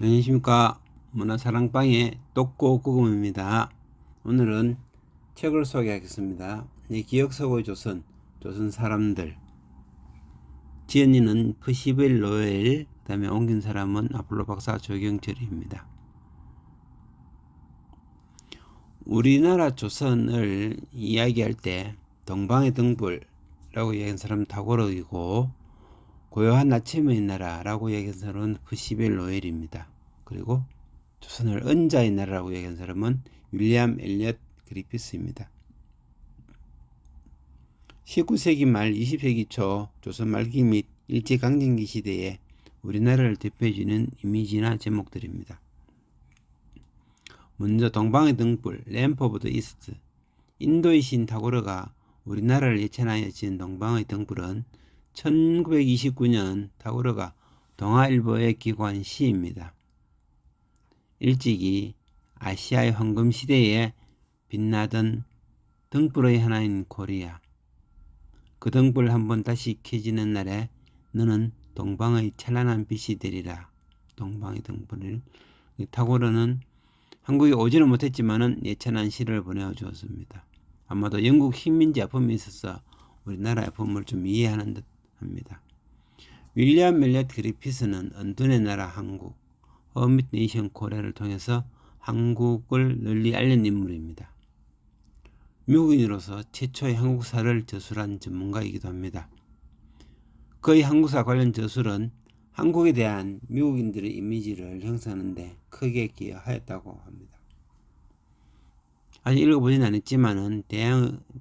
안녕하십니까. 문화사랑방의 똑꼬구금입니다. 오늘은 책을 소개하겠습니다. 내 기억 속의 조선, 조선 사람들. 지은이는 프시벨 노엘, 그 다음에 옮긴 사람은 아폴로 박사 조경철입니다. 우리나라 조선을 이야기할 때 동방의 등불이라고 얘기한 사람은 타고르이고, 고요한 아침의 나라라고 얘기한 사람은 프시벨 노엘입니다. 그리고 조선을 은자의 나라라고 얘기한 사람은 윌리엄 엘리엇 그리피스입니다. 19세기 말 20세기 초 조선 말기 및 일제강점기 시대에 우리나라를 대표해주는 이미지나 제목들입니다. 먼저 동방의 등불, 램프 오브 더 이스트. 인도의 신 타고르가 우리나라를 예찬하여 지은 동방의 등불은 1929년 타고르가 동아일보에 기고한 시입니다. 일찍이 아시아의 황금시대에 빛나던 등불의 하나인 코리아. 그 등불 한번 다시 켜지는 날에 너는 동방의 찬란한 빛이 되리라. 동방의 등불을. 타고르는 한국에 오지는 못했지만은 예찬한 시를 보내주었습니다. 아마도 영국 식민지 아픔이 있어서 우리나라 아픔을 좀 이해하는 듯 합니다. 윌리엄 멜리엇 그리피스는 은둔의 나라 한국, 허밋 네이션 코리아를 통해서 한국을 널리 알린 인물입니다. 미국인으로서 최초의 한국사를 저술한 전문가이기도 합니다. 그의 한국사 관련 저술은 한국에 대한 미국인들의 이미지를 형성하는 데 크게 기여하였다고 합니다. 아직 읽어보진 않았지만은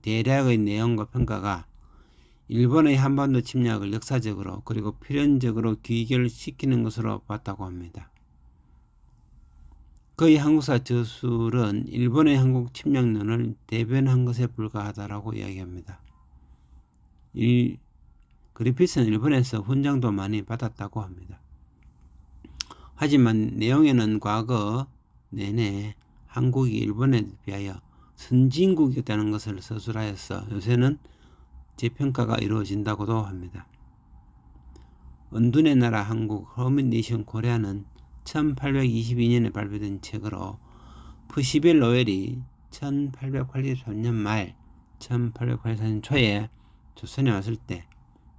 대략의 내용과 평가가 일본의 한반도 침략을 역사적으로 그리고 필연적으로 귀결시키는 것으로 봤다고 합니다. 그의 한국사 저술은 일본의 한국 침략론을 대변한 것에 불과하다라고 이야기합니다. 그리피스는 일본에서 훈장도 많이 받았다고 합니다. 하지만 내용에는 과거 내내 한국이 일본에 비하여 선진국이었다는 것을 서술하여서 요새는 재평가가 이루어진다고도 합니다. 은둔의 나라 한국, 허밋 네이션 코리아는 1822년에 발표된 책으로 프시벨 노엘이 1883년 말 1884년 초에 조선에 왔을 때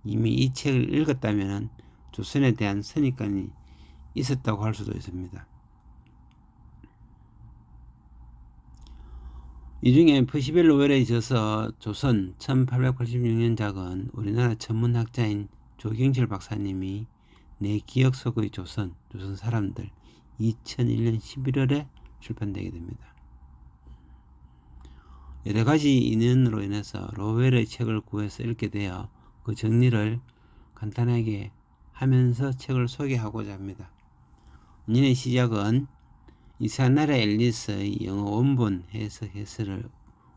이미 이 책을 읽었다면 조선에 대한 선입관이 있었다고 할 수도 있습니다. 이 중에 프시벨 노엘에 있어서 조선 1886년작은 우리나라 천문학자인 조경철 박사님이 내 기억 속의 조선 사람들 2001년 11월에 출판되게 됩니다. 여러 가지 인연으로 인해서 로웰의 책을 구해서 읽게 되어 그 정리를 간단하게 하면서 책을 소개하고자 합니다. 오늘의 시작은 이사나라 앨리스의 영어 원본 해설을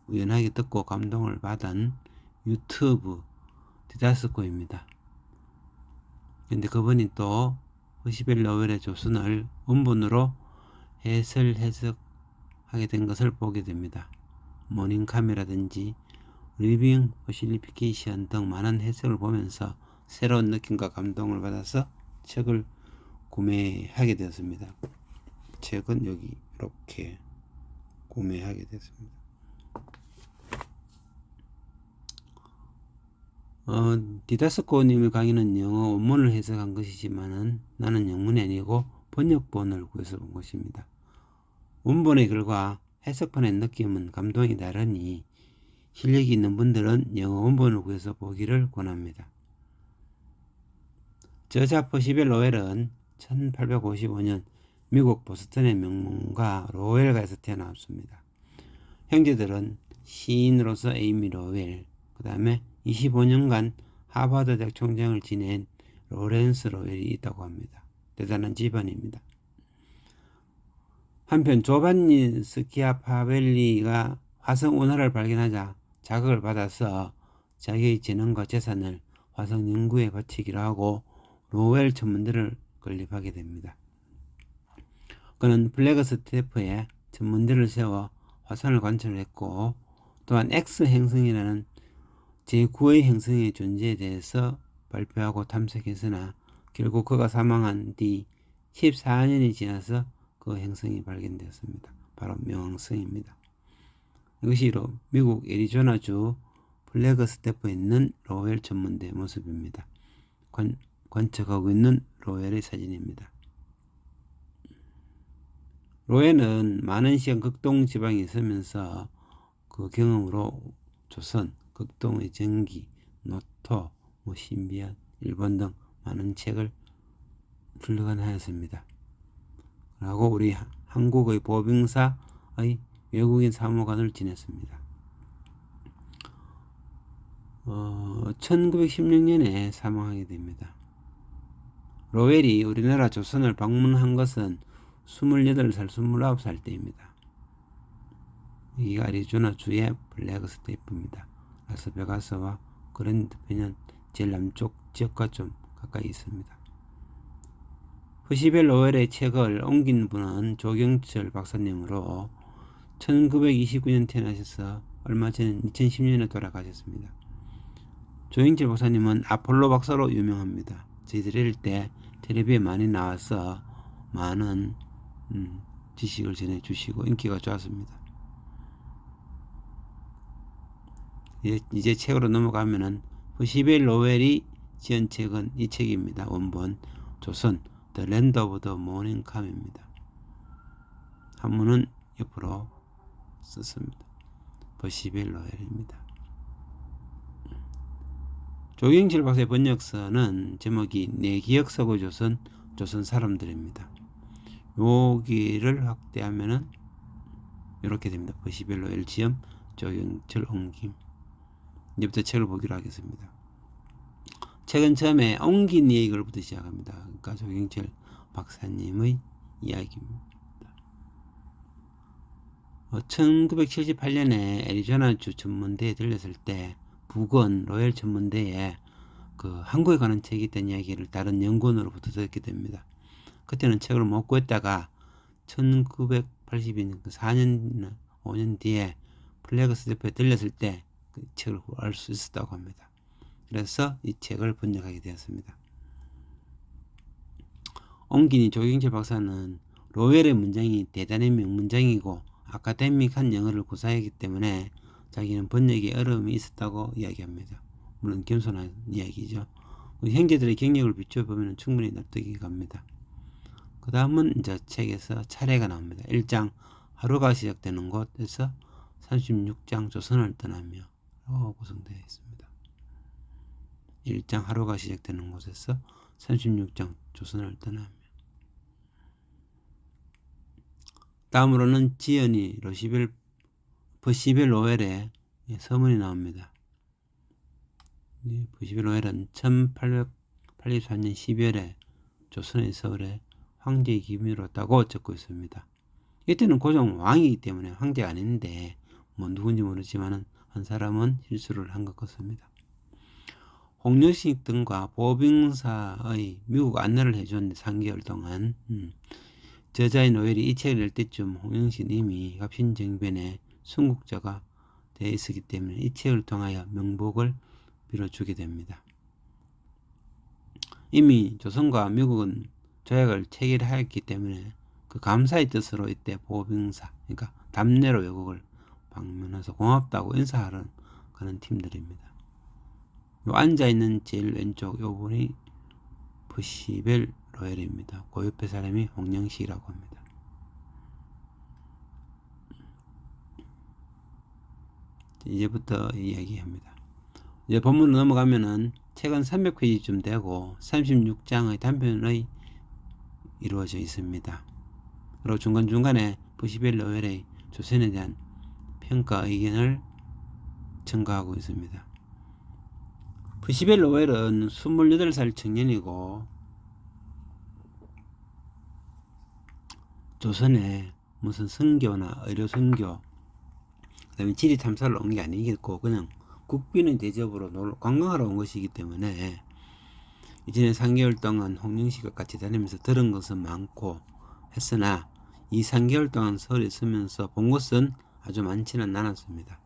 우연하게 듣고 감동을 받은 유튜브 디다스코입니다. 근데 그분이 또 프시벨 노엘의 조선을 원본으로 해석하게 된 것을 보게 됩니다. 모닝카메라든지 리빙 퍼실리피케이션 등 많은 해석을 보면서 새로운 느낌과 감동을 받아서 책을 구매하게 되었습니다. 책은 여기 이렇게 구매하게 됐습니다. 디다스코님의 강의는 영어 원문을 해석한 것이지만은 나는 영문이 아니고 번역본을 구해서 본 것입니다. 원본의 글과 해석판의 느낌은 감동이 다르니 실력이 있는 분들은 영어 원본을 구해서 보기를 권합니다. 저자 퍼시벨 노엘은 1855년 미국 보스턴의 명문가 로웰가에서 태어났습니다. 형제들은 시인으로서 에이미 로웰, 그 다음에 25년간 하버드 대학 총장을 지낸 로렌스 로웰이 있다고 합니다. 대단한 집안입니다. 한편 조반니 스키아파벨리가 화성 운하를 발견하자 자극을 받아서 자기의 재능과 재산을 화성 연구에 바치기로 하고 로웰 천문대를 건립하게 됩니다. 그는 플래그스테프에 천문대를 세워 화성을 관찰했고 또한 X 행성이라는 제9의 행성의 존재에 대해서 발표하고 탐색했으나 결국 그가 사망한 뒤 14년이 지나서 그 행성이 발견되었습니다. 바로 명왕성입니다. 이것이 미국 애리조나주 플래그스태프에 있는 로웰 천문대 모습입니다. 관측하고 있는 로웰의 사진입니다. 로웰은 많은 시간 극동 지방에 있으면서 그 경험으로 조선, 극동의 전기, 노토, 신비한, 일본 등 많은 책을 출간하였습니다. 그리고 우리 한국의 보빙사의 외국인 사무관을 지냈습니다. 1916년에 사망하게 됩니다. 로웰이 우리나라 조선을 방문한 것은 28살, 29살 때입니다. 여기가 애리조나 주의 플래그스테이프입니다. 라스베가스와 그랜드 캐년 제일 남쪽 지역과 좀 가까이 있습니다. 퍼시벨 로웰의 책을 옮긴 분은 조경철 박사님으로 1929년 태어나셔서 얼마 전 2010년에 돌아가셨습니다. 조경철 박사님은 아폴로 박사로 유명합니다. 저희들이 어릴 때 텔레비에 많이 나와서 많은 지식을 전해주시고 인기가 좋았습니다. 이제 책으로 넘어가면은 퍼시벨 로웰이 지은 책은 이 책입니다. 원본 조선 The Land of the Morning Come입니다. 한문은 옆으로 썼습니다. 퍼시벨 로웰입니다. 조경철 박사의 번역서는 제목이 내 기억 속의 조선, 조선 사람들입니다. 여기를 확대하면은 이렇게 됩니다. 퍼시벨 로웰 지음 조경철 옮김. 이제부터 책을 보기로 하겠습니다. 책은 처음에 옮긴 얘기부터 시작합니다. 그러니까 조경철 박사님의 이야기입니다. 1978년에 애리조나주 천문대에 들렸을 때 북원 로열 천문대에 그 한국에 관한 책이 있다는 이야기를 다른 연구원으로부터 듣게 됩니다. 그때는 책을 못 구했다가 1982년 4년 5년 뒤에 플래그스태프에 들렸을 때 그 책을 구할 수 있었다고 합니다. 그래서 이 책을 번역하게 되었습니다. 옮긴이 조경철 박사는 로웰의 문장이 대단히 명문장이고 아카데믹한 영어를 구사하기 때문에 자기는 번역에 어려움이 있었다고 이야기합니다. 물론 겸손한 이야기죠. 형제들의 경력을 비춰보면 충분히 납득이 갑니다. 그 다음은 이제 책에서 차례가 나옵니다. 1장 하루가 시작되는 곳에서 36장 조선을 떠나며 구성되어 있습니다. 1장 하루가 시작되는 곳에서 36장 조선을 떠나며 다음으로는 지연이 퍼시벨 로웰의 서문이 나옵니다. 퍼시벨 로웰은 1884년 12월에 조선의 서울에 황제의 기밀을 얻다고 적고 있습니다. 이때는 고종 왕이기 때문에 황제가 아닌데 누군지 모르지만 한 사람은 실수를 한 것 같습니다. 홍영식 등과 보빙사의 미국 안내를 해준 3개월 동안 저자인 로웰이 이 책을 낼 때쯤 홍영식 이미 갑신정변의 순국자가 되어 있었기 때문에 이 책을 통하여 명복을 빌어주게 됩니다. 이미 조선과 미국은 조약을 체결하였기 때문에 그 감사의 뜻으로 이때 보빙사, 그러니까 답례로 외국을 방문해서 고맙다고 인사하러 가는 팀들입니다. 요 앉아있는 제일 왼쪽 요 분이 퍼시벨 로웰입니다. 그 옆에 사람이 홍영식이라고 합니다. 이제부터 이야기합니다. 이제 본문으로 넘어가면은 책은 300페이지쯤 되고 36장의 단편의 이루어져 있습니다. 그리고 중간중간에 퍼시벨 로웰의 조선에 대한 평가 의견을 첨가하고 있습니다. 퍼시벨 로웰은 28살 청년이고 조선에 무슨 선교나 의료 선교, 그 다음에 지리 탐사를 온 게 아니겠고 그냥 국빈의 대접으로 관광하러 온 것이기 때문에 이전에 3개월 동안 홍영식과 같이 다니면서 들은 것은 많고 했으나 이 3개월 동안 서울에 있으면서 본 것은 아주 많지는 않았습니다.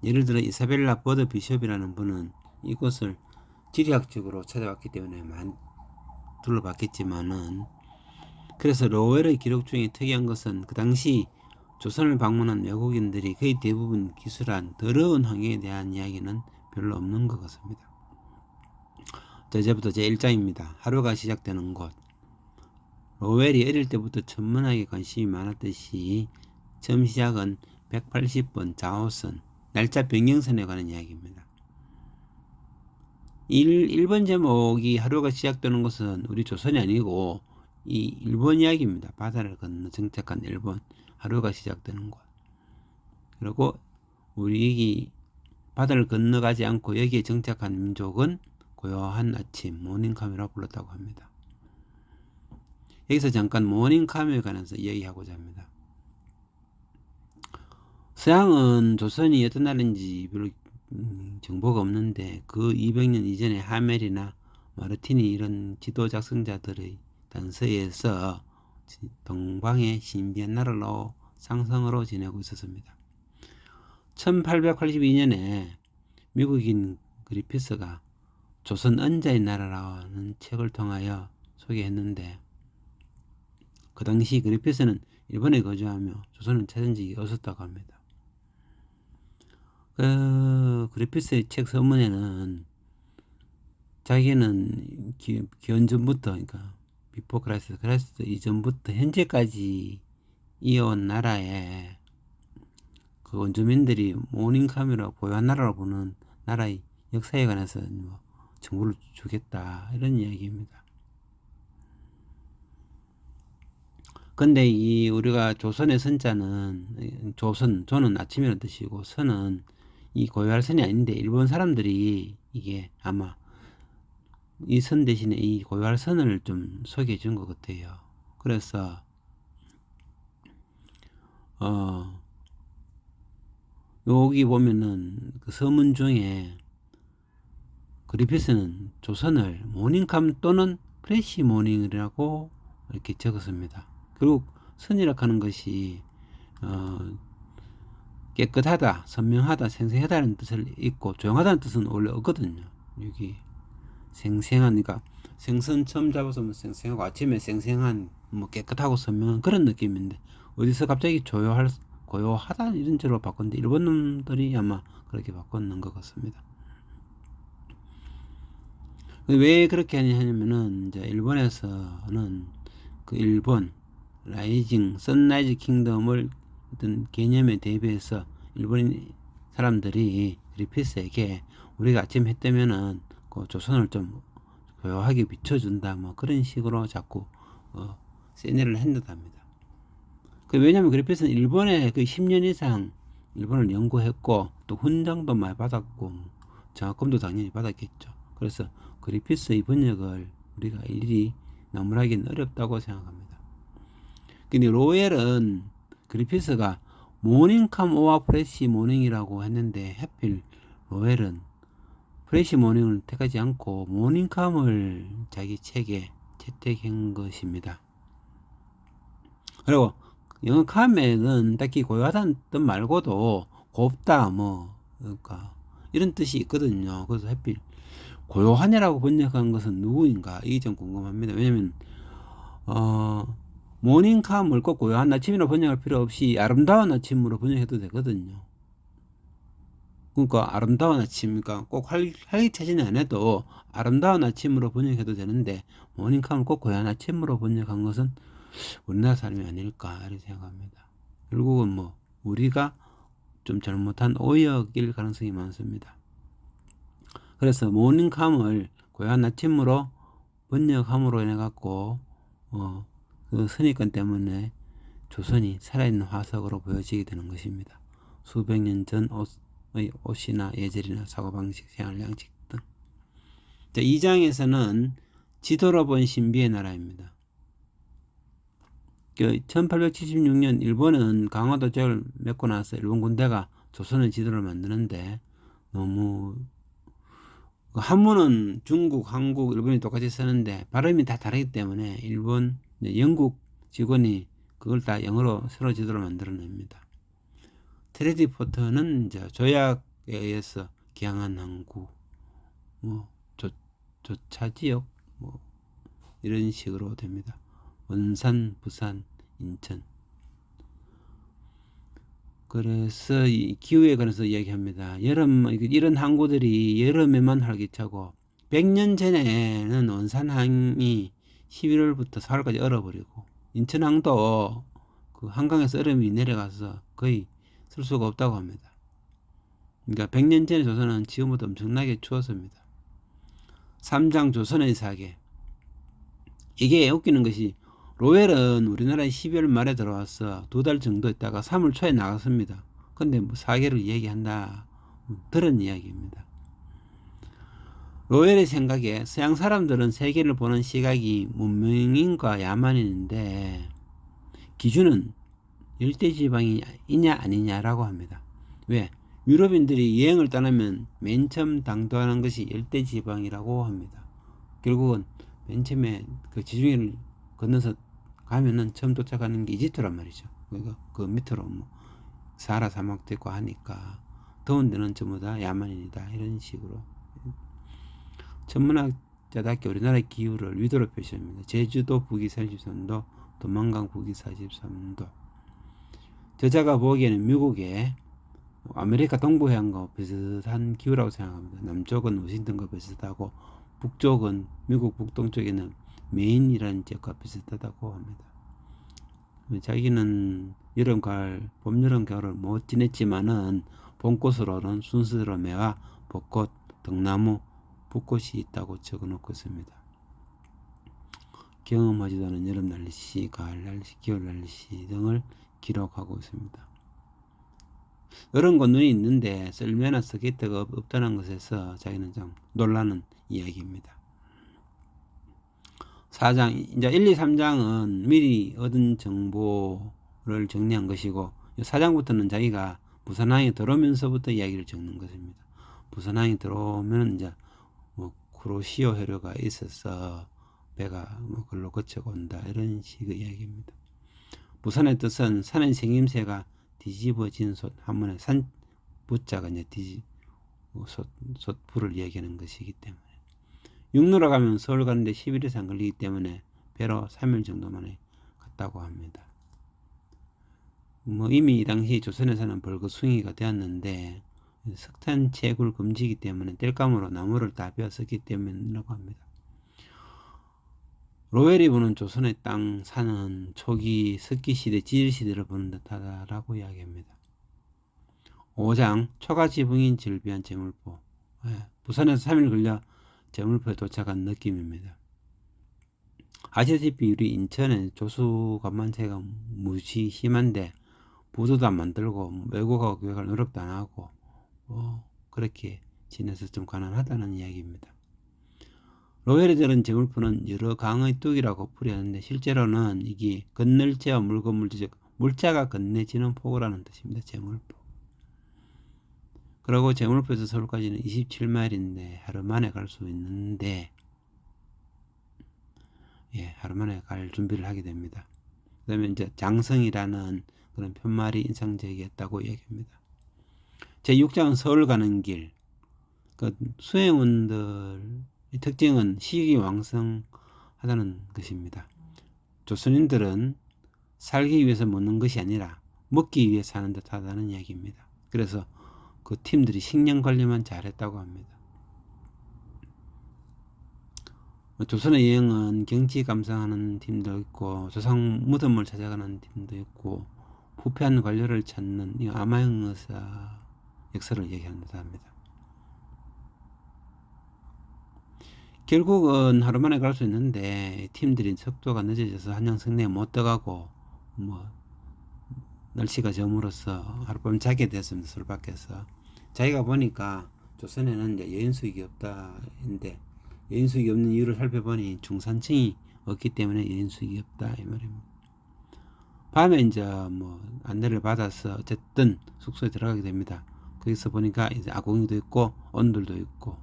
예를 들어 이사벨라 버드 비숍이라는 분은 이곳을 지리학적으로 찾아왔기 때문에 많이 둘러봤겠지만은 그래서 로웰의 기록 중에 특이한 것은 그 당시 조선을 방문한 외국인들이 거의 대부분 기술한 더러운 환경에 대한 이야기는 별로 없는 것 같습니다. 자, 이제부터 제1장입니다. 하루가 시작되는 곳. 로웰이 어릴 때부터 천문학에 관심이 많았듯이 처음 시작은 180번 좌우선, 날짜 변경선에 관한 이야기입니다. 1번 제목이 하루가 시작되는 것은 우리 조선이 아니고 이 일본 이야기입니다. 바다를 건너 정착한 일본, 하루가 시작되는 곳. 그리고 우리 바다를 건너가지 않고 여기에 정착한 민족은 고요한 아침, 모닝카메라고 불렀다고 합니다. 여기서 잠깐 모닝카메라에 관해서 이야기하고자 합니다. 서양은 조선이 어떤 나라인지 별로 정보가 없는데 그 200년 이전에 하멜이나 마르티니 이런 지도 작성자들의 단서에서 동방의 신비한 나라로 상성으로 지내고 있었습니다. 1882년에 미국인 그리피스가 조선 언자의 나라라는 책을 통하여 소개했는데 그 당시 그리피스는 일본에 거주하며 조선을 찾은 적이 없었다고 합니다. 그리피스의 책 서문에는 자기는 기원전부터, 그러니까 비포 크라이스트 이전부터 현재까지 이어온 나라에 그 원주민들이 모닝카메라 고요한 나라로 보는 나라의 역사에 관해서 뭐 정보를 주겠다 이런 이야기입니다. 근데 이 우리가 조선의 선자는 조는 아침이라는 뜻이고 선은 이 고요할 선이 아닌데 일본 사람들이 이게 아마 이 선 대신에 이 고요할 선을 좀 소개해 준 것 같아요. 그래서 여기 보면은 그 서문 중에 그리피스는 조선을 모닝캄 또는 프레시 모닝이라고 이렇게 적었습니다. 그리고 선이라고 하는 것이 깨끗하다, 선명하다, 생생하다는 뜻을 있고 조용하다는 뜻은 원래 없거든요. 여기 생생한, 그러니까 생선 처음 잡아서 뭐 생생하고 아침에 생생한, 뭐 깨끗하고 선명한 그런 느낌인데 어디서 갑자기 고요하다 이런 식으로 바꿨는데 일본 놈들이 아마 그렇게 바꿨는 것 같습니다. 왜 그렇게 하냐면은 이제 일본에서는 그 일본 라이징 선라이즈 킹덤을 어떤 개념에 대비해서 일본 사람들이 그리피스에게 우리가 아침 해 뜨면은 그 조선을 좀 고요하게 비춰준다 뭐 그런 식으로 자꾸 세뇌를 했답니다. 왜냐하면 그리피스는 일본에 그 10년 이상 일본을 연구했고 또 훈장도 많이 받았고 장학금도 당연히 받았겠죠. 그래서 그리피스의 번역을 우리가 일일이 나무라기는 어렵다고 생각합니다. 근데 로웰은 그리피스가 모닝캄 오와 프레시 모닝이라고 했는데 하필 로웰은 프레시 모닝을 택하지 않고 모닝캄을 자기 책에 채택한 것입니다. 그리고 영어 카멜은 딱히 고요하다는 뜻 말고도 곱다 뭐 그러니까 이런 뜻이 있거든요. 그래서 하필 고요하냐라고 번역한 것은 누구인가 이게 좀 궁금합니다. 왜냐면 모닝캄을 꼭 고요한 아침이라 번역할 필요 없이 아름다운 아침으로 번역해도 되거든요. 그러니까 아름다운 아침, 그러니까 꼭 활기차지는 않아도 아름다운 아침으로 번역해도 되는데 모닝캄을 꼭 고요한 아침으로 번역한 것은 우리나라 사람이 아닐까 이렇게 생각합니다. 결국은 뭐 우리가 좀 잘못한 오역일 가능성이 많습니다. 그래서 모닝캄을 고요한 아침으로 번역함으로 인해 갖고 그 선입관 때문에 조선이 살아있는 화석으로 보여지게 되는 것입니다. 수백 년 전의 옷이나 예절이나 사고방식, 생활 양식 등. 자, 2장에서는 지도로 본 신비의 나라입니다. 1876년 일본은 강화도 지역을 맺고 나서 일본 군대가 조선의 지도를 만드는데 너무 한문은 중국, 한국, 일본이 똑같이 쓰는데 발음이 다 다르기 때문에 영국 직원이 그걸 다 영어로 새로 지도를 만들어냅니다. 트레디 포터는 이제 조약에 의해서 기항한 항구, 조차 지역, 이런 식으로 됩니다. 원산, 부산, 인천. 그래서 이 기후에 관해서 이야기합니다. 이런 항구들이 여름에만 활기차고 100년 전에는 원산항이 11월부터 4월까지 얼어버리고 인천항도 그 한강에서 얼음이 내려가서 거의 쓸 수가 없다고 합니다. 그러니까 100년 전의 조선은 지금보다 엄청나게 추웠습니다. 삼장 조선의 사계. 이게 웃기는 것이 로웰은 우리나라에 12월 말에 들어와서 2달 정도 있다가 3월 초에 나갔습니다. 근데 뭐 사계를 얘기한다. 들은 이야기입니다. 로웰의 생각에 서양 사람들은 세계를 보는 시각이 문명인과 야만인인데 기준은 열대지방이냐 아니냐라고 합니다. 왜? 유럽인들이 여행을 떠나면 맨 처음 당도하는 것이 열대지방이라고 합니다. 결국은 맨 처음에 그 지중해를 건너서 가면은 처음 도착하는 게 이집트란 말이죠. 그러니까 그 밑으로 뭐 사하라 사막도 있고 하니까 더운 데는 전부 다 야만인이다 이런 식으로 천문학자답게 우리나라의 기후를 위도로 표시합니다. 제주도 북위 33도, 도만강 북위 43도. 저자가 보기에는 미국의 아메리카 동부 해안과 비슷한 기후라고 생각합니다. 남쪽은 워싱턴과 비슷하고 북쪽은 미국 북동쪽에는 메인이라는 지역과 비슷하다고 합니다. 자기는 여름, 가을, 봄, 여름, 겨울을 못 지냈지만은 봄꽃으로는 순스러매와 벚꽃, 등나무, 붓꽃이 있다고 적어놓고 있습니다. 경험하지도 않은 여름 날씨, 가을 날씨, 겨울 날씨 등을 기록하고 있습니다. 얼음과 눈이 있는데 썰매나 스케이트가 없다는 것에서 자기는 좀 놀라는 이야기입니다. 4장, 이제 1, 2, 3장은 미리 얻은 정보를 정리한 것이고 4장부터는 자기가 부산항에 들어오면서부터 이야기를 적는 것입니다. 부산항에 들어오면 이제 뭐 쿠로시오 해류가 있어서 배가 뭐 글로 거쳐고 온다 이런 식의 이야기입니다. 부산의 뜻은 산의 생김새가 뒤집어진 솥, 한문에 산 부자가 이제 솥불을 얘기하는 것이기 때문에 육로로 가면 서울 가는데 10일 이상 걸리기 때문에 배로 3일 정도 만에 갔다고 합니다. 뭐 이미 이 당시 조선에서는 벌거숭이가 되었는데 석탄 채굴 금지이기 때문에 땔감으로 나무를 다 베었었기 때문이라고 합니다. 로웰이 보는 조선의 땅, 산은 초기 석기시대, 지질시대를 보는 듯하다라고 이야기합니다. 5장 초가지붕인 절비한 제물포. 부산에서 3일 걸려 제물포에 도착한 느낌입니다. 아시다시피 우리 인천에 조수간만세가 무지 심한데 부도도 안 만들고 외국하고 교역할 노력도 안 하고 그렇게 지내서 좀 가난하다는 이야기입니다. 로웰이 들은 제물포는 여러 강의 뚝이라고 풀이하는데 실제로는 이게 건널제와 물건물지 즉 물자가 건네지는 포구라는 뜻입니다. 제물포. 그리고 제물포에서 서울까지는 27마일인데 하루 만에 갈 수 있는데 하루 만에 갈 준비를 하게 됩니다. 그 다음에 이제 장성이라는 그런 편말이 인상적이었다고 얘기합니다. 제6장은 서울 가는 길. 그 수행원들의 특징은 식이 왕성하다는 것입니다. 조선인들은 살기 위해서 먹는 것이 아니라 먹기 위해 사는 듯 하다는 이야기입니다. 그래서 그 팀들이 식량 관리만 잘했다고 합니다. 조선의 여행은 경치 감상하는 팀도 있고 조상 무덤을 찾아가는 팀도 있고 부패한 관료를 찾는 이 아마형 의사 역사를 얘기한다 합니다. 결국은 하루 만에 갈 수 있는데 팀들이 속도가 늦어져서 한양성내에 못 들어가고 뭐 날씨가 저물어서 하룻밤 자게 됐습니다. 술 밖에서. 자기가 보니까 조선에는 이제 여인수익이 없다인데 여인수익이 없는 이유를 살펴보니 중산층이 없기 때문에 여인수익이 없다 이 말입니다. 밤에 이제 뭐 안내를 받아서 어쨌든 숙소에 들어가게 됩니다. 거기서 보니까 이제 아궁이도 있고 온돌도 있고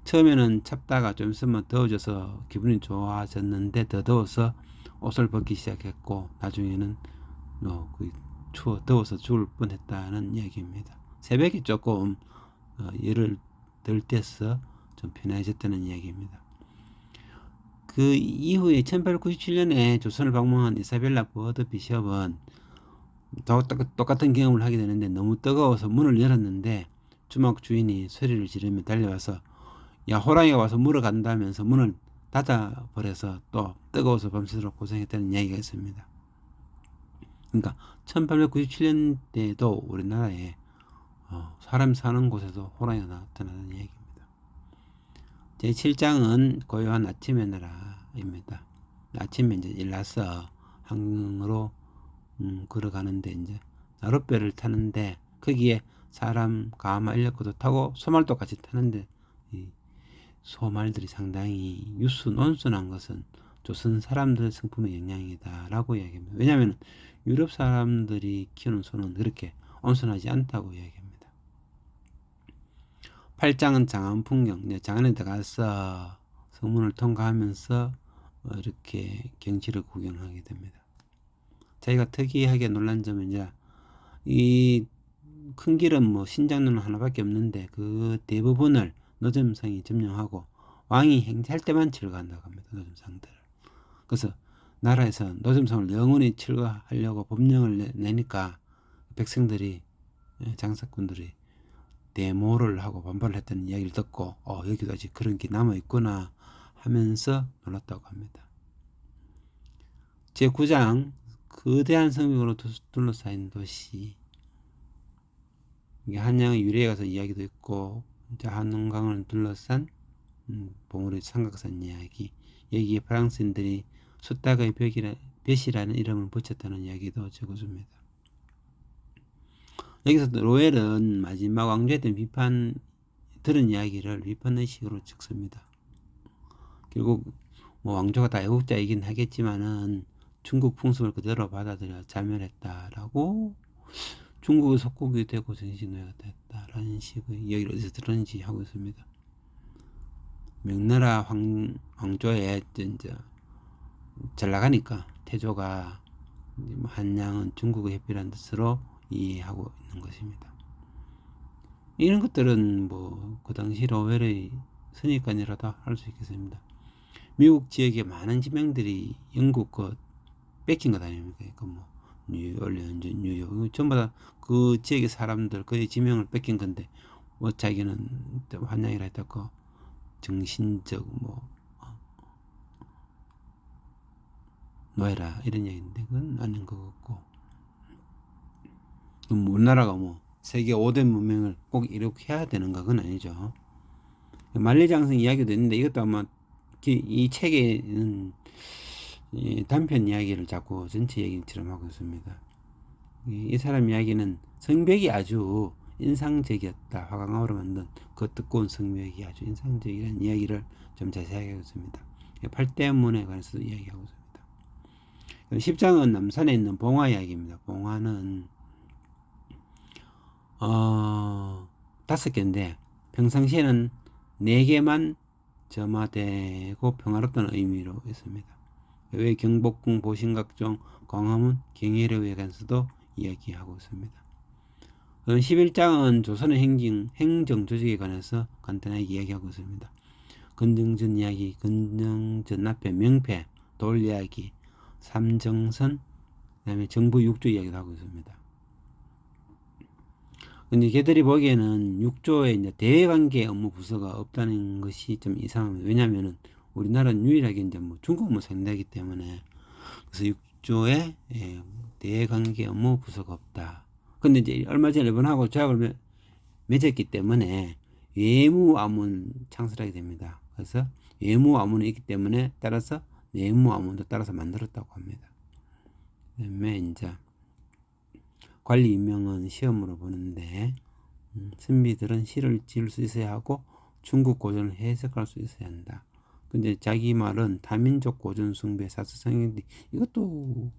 처음에는 찹다가 좀 있으면 더워져서 기분이 좋아졌는데 더 더워서 옷을 벗기 시작했고 나중에는 더워서 죽을 뻔했다는 이야기입니다. 새벽에 조금 열을 덜 떼서 좀 편해졌다는 이야기입니다. 그 이후에 1897년에 조선을 방문한 이사벨라 버드 비숍은 똑같은 경험을 하게 되는데 너무 뜨거워서 문을 열었는데 주막 주인이 소리를 지르며 달려와서 야 호랑이가 와서 물어간다면서 문을 닫아버려서 또 뜨거워서 밤새도록 고생했다는 이야기가 있습니다. 그러니까 1897년대에도 우리나라에 사람 사는 곳에서 호랑이가 나타나는 이야기입니다. 제7장은 고요한 아침의 나라입니다. 아침에 이제 일어나서 한강으로 걸어가는데 이제 나룻배를 타는데 거기에 사람, 가마, 인력거도 타고 소말도 같이 타는데 이 소말들이 상당히 유순온순한 것은 조선 사람들 성품의 영향이다라고 이야기합니다. 왜냐하면 유럽 사람들이 키우는 소는 그렇게 온순하지 않다고 이야기합니다. 8장은 장안 풍경, 장안에 들어가서 성문을 통과하면서 이렇게 경치를 구경하게 됩니다. 자기가 특이하게 놀란 점은 이제 이 큰 길은 뭐 신장로는 하나밖에 없는데 그 대부분을 노점상이 점령하고 왕이 행차할 때만 철거한다고 합니다. 노점상들을. 그래서 나라에서 노점상을 영원히 철거하려고 법령을 내니까 백성들이 장사꾼들이 데모를 하고 반발을 했다는 이야기를 듣고 여기도 아직 그런 게 남아있구나 하면서 놀랐다고 합니다. 제9장 거대한 성벽으로 둘러싸인 도시. 이게 한양의 유래에 가서 이야기도 있고 이제 한강을 둘러싼 봉우리 삼각산 이야기. 여기에 프랑스인들이 숫닥의 볕이라는 이름을 붙였다는 이야기도 적어줍니다. 여기서 로웰은 마지막 왕조에 대한 들은 이야기를 비판의식으로 적습니다. 결국 뭐 왕조가 다 애국자이긴 하겠지만은 중국 풍습을 그대로 받아들여 자멸했다라고 중국의 속국이 되고 정신노예가 됐다라는 식의 이야기를 어디서 들었는지 하고 있습니다. 명나라 왕조에 이제 잘 나가니까 태조가 한양은 중국의 햇비란 뜻으로 이해하고 있는 것입니다. 이런 것들은 뭐 그 당시 로웰의 선입관이라도 할 수 있겠습니다. 미국 지역의 많은 지명들이 영국 뺏긴 것 아닙니까? 그러니까 뭐 뉴올리언즈, 뉴욕 전부 다 그 지역의 사람들 그의 지명을 뺏긴 건데 뭐 자기는 환양이라 했다고 정신적 노예라 이런 얘기인데 그건 아닌 것 같고 우리나라가 뭐 세계 5대 문명을 꼭 이룩해야 되는가 그건 아니죠. 만리장성 이야기도 있는데 이것도 아마 이 책에는 단편 이야기를 자꾸 전체 얘기처럼 하고 있습니다. 이 사람 이야기는 성벽이 아주 인상적이었다. 화강암으로 만든 그 두꺼운 성벽이 아주 인상적이라는 이야기를 좀 자세하게 하고 있습니다. 팔대문에 관해서도 이야기하고 있습니다. 10장은 남산에 있는 봉화 이야기입니다. 봉화는 5개인데 평상시에는 4개만 점화되고 평화롭다는 의미로 있습니다. 외 경복궁, 보신각종, 광화문, 경회로에 관해서도 이야기하고 있습니다. 11장은 조선의 행정 조직에 관해서 간단하게 이야기하고 있습니다. 건정전 이야기, 건정전 앞에 명패, 돌 이야기, 삼정선, 그다음에 정부 육조 이야기도 하고 있습니다. 근데 걔들이 보기에는 육조에 이제 대외관계 업무 부서가 없다는 것이 좀 이상합니다. 왜냐하면은 우리나라는 유일하게 이제 뭐 중국만 상대하기 때문에 그래서 육조에 대외관계 업무 부서가 없다. 근데 이제 얼마 전에 일본하고 조약을 맺었기 때문에 외무암문 창설하게 됩니다. 그래서 외무암문이 있기 때문에 따라서 내무암문도 따라서 만들었다고 합니다. 그다음에 이제 관리 임명은 시험으로 보는데 선비들은 시를 지을 수 있어야 하고 중국 고전을 해석할 수 있어야 한다. 근데 자기 말은 다민족 고전 숭배 사스성인데 이것도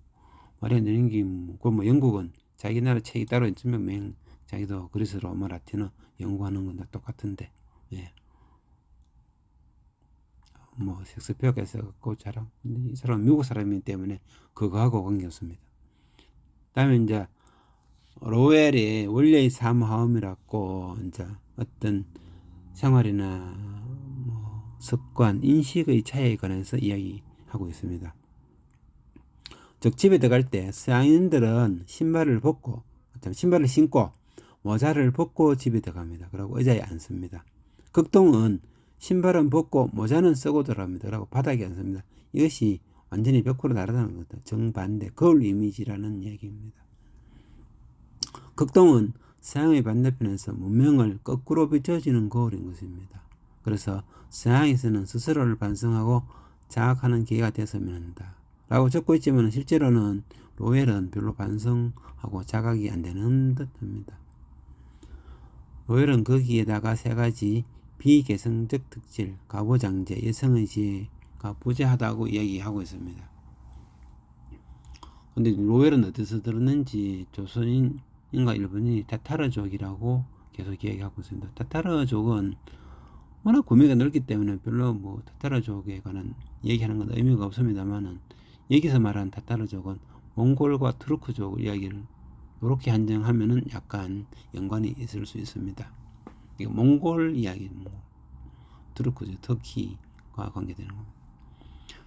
말이 안 되는 게 뭐 영국은 자기 나라 책이 따로 있으면 자기도 그리스 로마 라틴어 연구하는 건 다 똑같은데 뭐 섹스피어가 있어갖고 자랑. 근데 이 사람은 미국 사람이기 때문에 그거하고 관계없습니다. 다음에 이제 로웰이 원래의 사무하움이라고 이제 어떤 생활이나 뭐 습관, 인식의 차이에 관해서 이야기하고 있습니다. 즉 집에 들어갈 때 서양인들은 신발을 신고 모자를 벗고 집에 들어갑니다. 그리고 의자에 앉습니다. 극동은 신발은 벗고 모자는 쓰고 들어갑니다. 그리고 바닥에 앉습니다. 이것이 완전히 100% 다르다는 겁니다. 정반대, 거울 이미지라는 이야기입니다. 극동은 서양의 반대편에서 문명을 거꾸로 비춰지는 거울인 것입니다. 그래서 서양에서는 스스로를 반성하고 자학하는 기회가 되었으면 한다 라고 적고 있지만 실제로는 로웰은 별로 반성하고 자각이 안 되는 듯합니다. 로웰은 거기에다가 세 가지 비개성적 특질, 가보장제, 여성의 지혜가 부재하다고 이야기하고 있습니다. 근데 로웰은 어디서 들었는지 조선인인가 일본인이 타타르족이라고 계속 이야기하고 있습니다. 타타르족은 워낙 구미가 넓기 때문에 별로 뭐 타타르족에 관한 얘기하는 건 의미가 없습니다만은 여기서 말하는 타타르족은 몽골과 투르크족 이야기를 이렇게 한정하면은 약간 연관이 있을 수 있습니다. 이게 몽골 이야기, 투르크족, 터키와 관계되는 겁니다.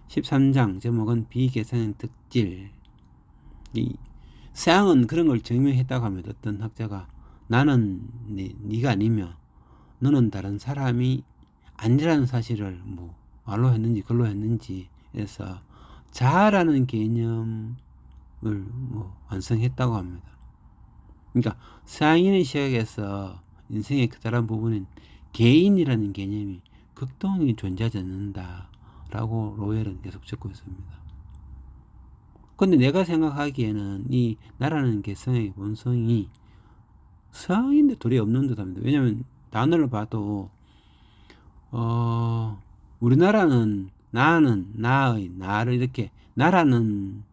13장 제목은 비개성의 특질. 이 서양은 그런 걸 증명했다고 하면 어떤 학자가 나는 네가 아니며 너는 다른 사람이 아니라는 사실을 뭐 말로 했는지 글로 했는지 해서 자아라는 개념을 뭐 완성했다고 합니다. 그러니까 서양인의 시각에서 인생의 커다란 부분인 개인이라는 개념이 극동이 존재하지 않는다라고 로웰은 계속 적고 있습니다. 근데 내가 생각하기에는 이 나라는 개성의 본성이 서양인데 도리 없는 듯합니다. 왜냐하면 단어를 봐도 우리나라는 나는, 나의, 나를 이렇게 나라는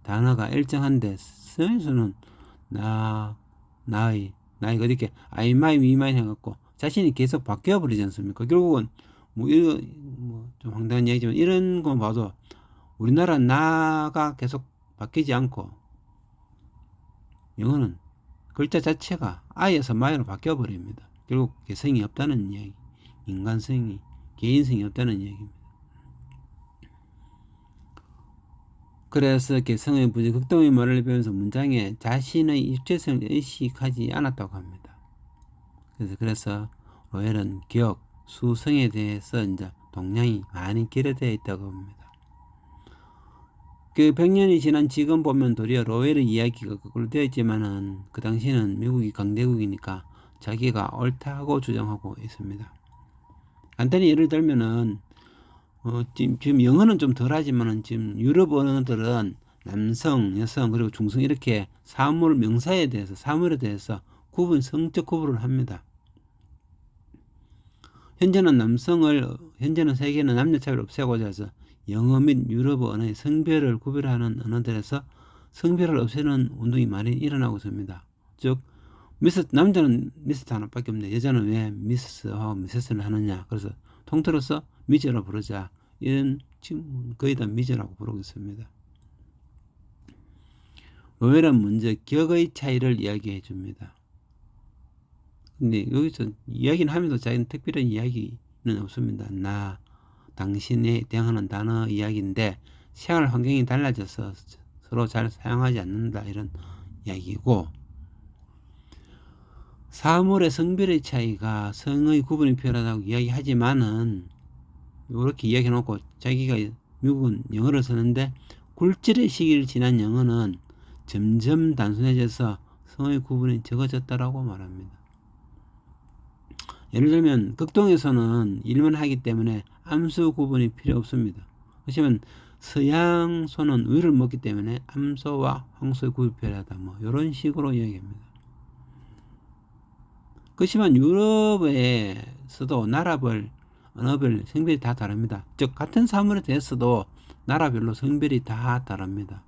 단어가 일정한데 서양에서는 나의, 나이가 이렇게 I, my, me, mine 해갖고 자신이 계속 바뀌어버리지 않습니까? 결국은 좀 황당한 얘기지만 이런 거 봐도 우리나라 나가 계속 바뀌지 않고 영어는 글자 자체가 I에서 my로 바뀌어버립니다. 결국 개성이 없다는 이야기, 인간성이, 개인성이 없다는 이야기입니다. 그래서 개성의 부재, 극동의 말을 배우면서 문장에 자신의 입체성을 의식하지 않았다고 합니다. 그래서 로웰은 기억, 수성에 대해서 이제 동량이 많이 결여되어 있다고 합니다. 그 100년이 지난 지금 보면 도리어 로웰의 이야기가 거꾸로 되어 있지만은 그 당시에는 미국이 강대국이니까 자기가 옳다고 주장하고 있습니다. 간단히 예를 들면은 지금 영어는 좀 덜하지만은 지금 유럽 언어들은 남성, 여성 그리고 중성 이렇게 사물 명사에 대해서 사물에 대해서 성적 구분을 합니다. 현재는 세계는 남녀 차별을 없애고자 해서 영어 및 유럽 언어의 성별을 구별하는 언어들에서 성별을 없애는 운동이 많이 일어나고 있습니다. 즉 남자는 미스터 하나밖에 없는데 여자는 왜 미스하고 미세스를 하느냐. 그래서 통틀어서 미제로 부르자. 이런 지금 거의 다 미제라고 부르고 있습니다. 로웰은 먼저 격의 차이를 이야기해 줍니다. 근데 여기서 이야기는 하면서 자기는 특별한 이야기는 없습니다. 나, 당신에 대항하는 단어 이야기인데 생활 환경이 달라져서 서로 잘 사용하지 않는다 이런 이야기고, 사물의 성별의 차이가 성의 구분이 필요하다고 이야기하지만은 이렇게 이야기해놓고 자기가 미국은 영어를 쓰는데 굴절의 시기를 지난 영어는 점점 단순해져서 성의 구분이 적어졌다라고 말합니다. 예를 들면 극동에서는 일만 하기 때문에 암소 구분이 필요 없습니다. 그렇지만 서양 소는 우유를 먹기 때문에 암소와 황소의 구분이 필요하다. 이런 식으로 이야기합니다. 그렇지만 유럽에서도 나라별, 언어별 성별이 다 다릅니다. 즉 같은 사물에 대해서도 나라별로 성별이 다 다릅니다.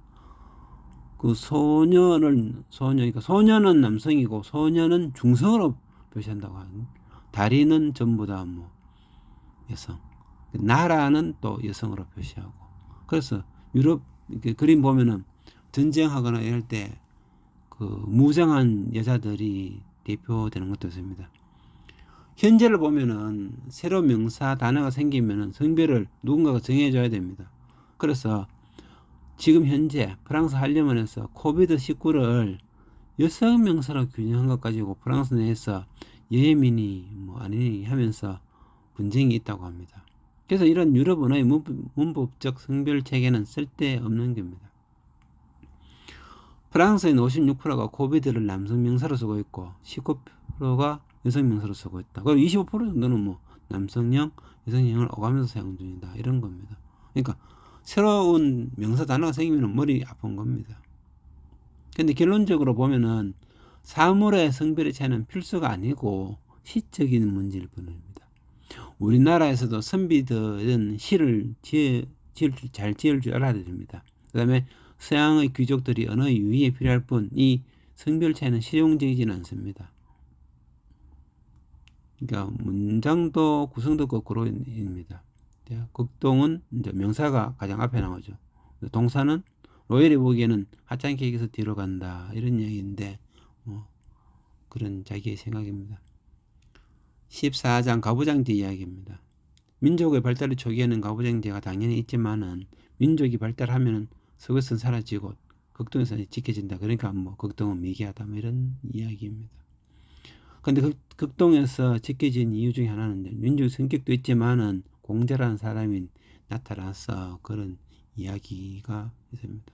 그 그러니까 소녀는 남성이고 소녀는 중성으로 표시한다고 하는. 다리는 전부 다 여성. 나라는 또 여성으로 표시하고. 그래서 유럽 그림 보면은 전쟁하거나 이럴 때 그 무장한 여자들이 대표되는 것도 있습니다. 현재를 보면은 새로운 명사 단어가 생기면은 성별을 누군가가 정해줘야 됩니다. 그래서 지금 현재 프랑스 한림원에서 코비드19를 여성 명사로 규정한 것 가지고 프랑스 내에서 예민이 뭐 아니니 하면서 분쟁이 있다고 합니다. 그래서 이런 유럽언어의 문법적 성별 체계는 쓸데없는 겁니다. 프랑스인 56%가 코비드를 남성 명사로 쓰고 있고 19%가 여성 명사로 쓰고 있다. 그리고 25% 정도는 뭐 남성형, 여성형을 오가면서 사용 중이다. 이런 겁니다. 그러니까 새로운 명사 단어가 생기면 머리 아픈 겁니다. 근데 결론적으로 보면은 사물의 성별의 차이는 필수가 아니고 시적인 문제일 뿐입니다. 우리나라에서도 선비들은 시를 잘 지을 줄 알아야 됩니다. 그 다음에 서양의 귀족들이 언어의 유의에 필요할 뿐 이 성별 차이는 실용적이지는 않습니다. 그러니까 문장도 구성도 거꾸로입니다. 극동은 이제 명사가 가장 앞에 나오죠. 동사는 로열이 보기에는 하찮게 얘기해서 뒤로 간다 이런 이야기인데 그런 자기의 생각입니다. 14장 가부장제 이야기입니다. 민족의 발달 초기에는 가부장제가 당연히 있지만은 민족이 발달하면은 속에서는 사라지고 극동에서는 지켜진다. 그러니까 뭐 극동은 미개하다 뭐 이런 이야기입니다. 근데 극동에서 지켜진 이유 중에 하나는 민족 성격도 있지만은 공자라는 사람이 나타나서 그런 이야기가 있습니다.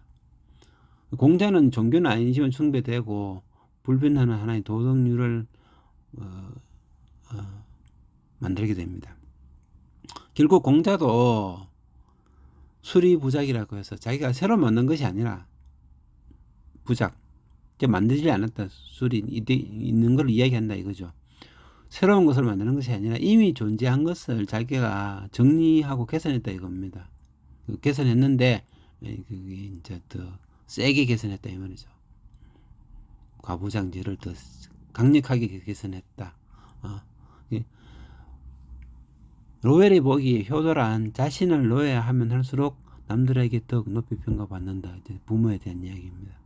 공자는 종교는 아니지만 숭배되고 불변하는 하나의 도덕률을 만들게 됩니다. 결국 공자도 수리부작이라고 해서 자기가 새로 만든 것이 아니라 부작, 만들지 않았다. 술이 있는 걸 이야기한다 이거죠. 새로운 것을 만드는 것이 아니라 이미 존재한 것을 자기가 정리하고 개선했다 이겁니다. 개선했는데 그게 이제 더 세게 개선했다 이 말이죠. 과부장제를 더 강력하게 개선했다. 로웰이 보기에 효도란 자신을 노예하면 할수록 남들에게 더욱 높이 평가받는다. 이제 부모에 대한 이야기입니다.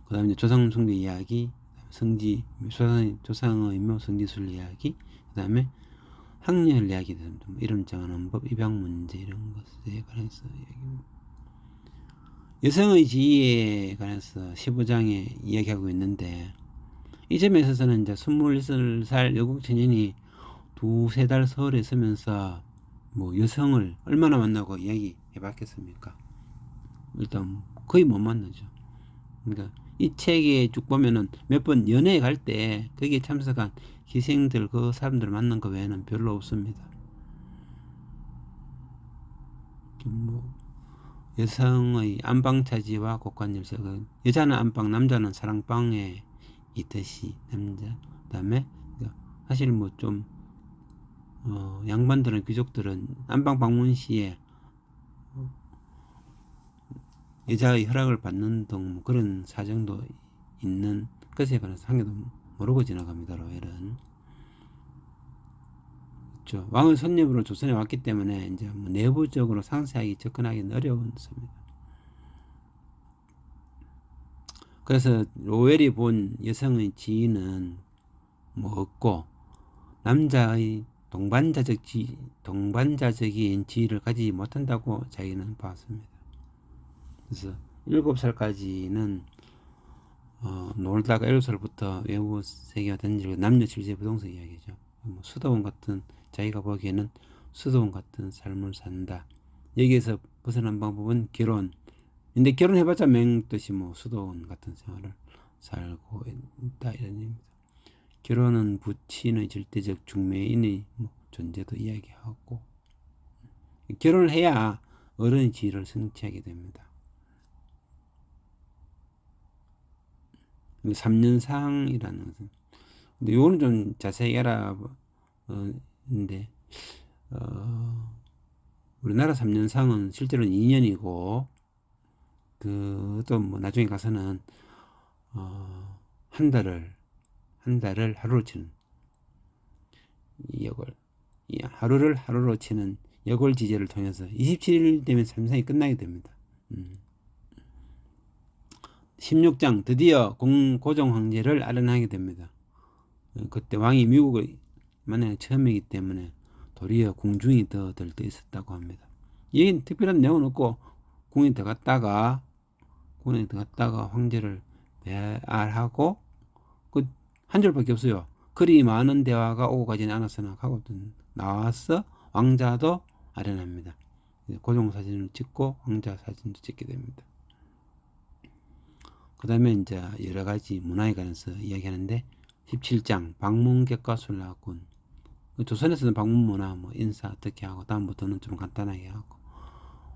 그 다음에 조상 숭배 이야기, 성지, 조상의 묘 성지술 이야기, 그 다음에 학렬 이야기, 이름 정하는 법, 입양 문제 이런 것에 관해서 이야기입니다. 여성의 지위에 관해서 15장에 이야기하고 있는데 이 점에 있어서는 이제 21살 여국 청년이 2-3달 서울에 있으면서 뭐 여성을 얼마나 만나고 이야기해 봤겠습니까? 일단 거의 못 만나죠. 그러니까 이 책에 쭉 보면은 몇 번 연애에 갈 때 거기에 참석한 희생들 그 사람들 만난 거 외에는 별로 없습니다. 뭐 여성의 안방차지와 곡간열쇠, 여자는 안방, 남자는 사랑방에 있듯이 남자. 그다음에 사실 뭐 좀 양반들은 귀족들은 안방 방문 시에 여자의 허락을 받는 등 그런 사정도 있는 것에 관해서 한 개도 모르고 지나갑니다. 로엘은. 그렇죠. 왕의 손님으로 조선에 왔기 때문에 이제 뭐 내부적으로 상세하게 접근하기는 어려웠습니다. 그래서 로웰이 본 여성의 지위는 뭐 없고 남자의 동반자적인 지위를 가지지 못한다고 자기는 봤습니다. 그래서 7살까지는 놀다가 7살부터 외부 세계와 단절고 남녀 질서 부동성 이야기죠. 뭐 수도원 같은, 자기가 보기에는 수도원 같은 삶을 산다. 여기에서 벗어난 방법은 결혼. 근데 결혼해봤자 맹뜻이 뭐 수도원 같은 생활을 살고 있다 이런 의미입니다. 결혼은 부친의 절대적 중매인의 뭐 존재도 이야기하고 결혼을 해야 어른의 지위를 성취하게 됩니다. 3년상이라는 것은 근데 요거는 좀 자세히 알아보는데 우리나라 3년상은 실제로는 2년이고 또 뭐 나중에 가서는 한 달을 하루로 치는 하루를 하루로 치는 여골지제를 통해서 27일 되면 3년상이 끝나게 됩니다. 16장 드디어 고종 황제를 아련하게 됩니다. 그때 왕이 미국을 만나는 처음이기 때문에 도리어 궁중이 더 들떠 있었다고 합니다. 이 특별한 내용은 없고 궁에 들어갔다가 황제를 배알하고 그 한 줄밖에 없어요. 그리 많은 대화가 오고 가지는 않았으나 하고 나와서 왕자도 아련합니다. 고종 사진을 찍고 왕자 사진도 찍게 됩니다. 그 다음에 이제 여러 가지 문화에 관해서 이야기하는데 17장 방문객과 술락군. 조선에서는 방문 문화 뭐 인사 어떻게 하고 다음부터는 좀 간단하게 하고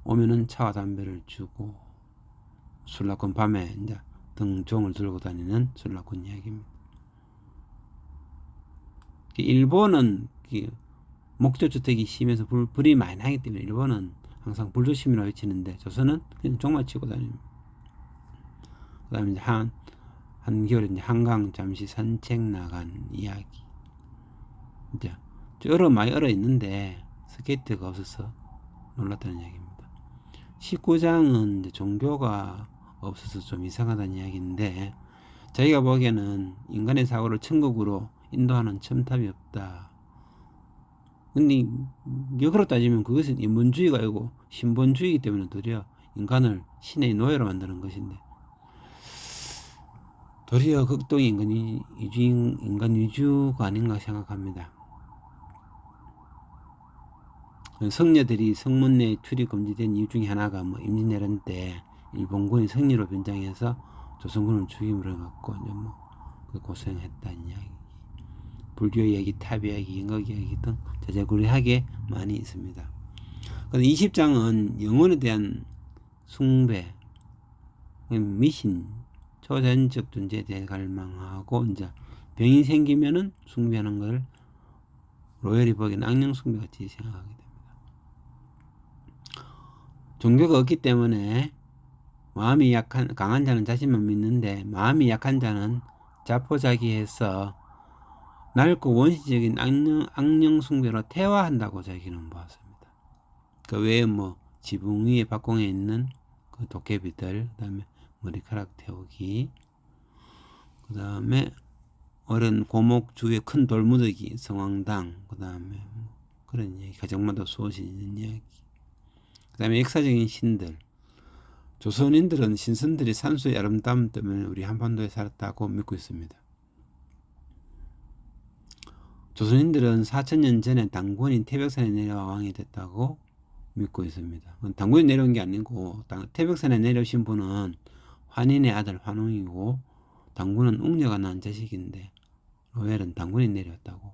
오면은 차와 담배를 주고 술락군 밤에 이제 등종을 들고 다니는 술락군 이야기입니다. 일본은 목조주택이 심해서 불이 많이 나기 때문에 일본은 항상 불조심이라고 외치는데 조선은 그냥 종만 치고 다닙니다. 그 다음에 이제 한겨울에 이제 한강 잠시 산책 나간 이야기. 이제 많이 얼어 있는데 스케이트가 없어서 놀랐다는 이야기입니다. 19장은 이제 종교가 없어서 좀 이상하다는 이야기인데 자기가 보기에는 인간의 사고를 천국으로 인도하는 첨탑이 없다. 근데 역으로 따지면 그것은 인본주의가 아니고 신본주의이기 때문에 도리어 인간을 신의 노예로 만드는 것인데 도리어 극동이 인간 위주가 아닌가 생각합니다. 성녀들이 성문 내에 출입 금지된 이유 중에 하나가 뭐 임진왜란 때 일본군이 성리로 변장해서 조선군을 죽임으로 해갖고 이제 뭐 고생했다는 이야기, 불교 이야기, 탑 이야기, 영각 이야기 등 자자구리하게 많이 있습니다. 20장은 영혼에 대한 숭배, 미신, 초자연적 존재에 대해 갈망하고 이제 병이 생기면은 숭배하는 걸 로열이 보기에는 악령 숭배같이 생각하게 됩니다. 종교가 없기 때문에 마음이 강한 자는 자신만 믿는데 마음이 약한 자는 자포자기해서 낡고 원시적인 악령 숭배로 태화한다고 자기는 보았습니다. 그 외에 뭐 지붕 위에 박공에 있는 그 도깨비들, 그 다음에 머리카락 태우기, 그 다음에 어른 고목 주위에 큰 돌무더기, 성황당, 그 다음에 뭐 그런 이야기, 가정마다 수호신 있는 이야기, 그 다음에 역사적인 신들. 조선인들은 신선들이 산수의 아름다움 때문에 우리 한반도에 살았다고 믿고 있습니다. 조선인들은 4000년 전에 당군이 태백산에 내려와 왕이 됐다고 믿고 있습니다. 당군이 내려온 게 아니고 태백산에 내려오신 분은 환인의 아들 환웅이고 당군은 웅녀가 낳은 자식인데 로엘은 당군이 내려왔다고.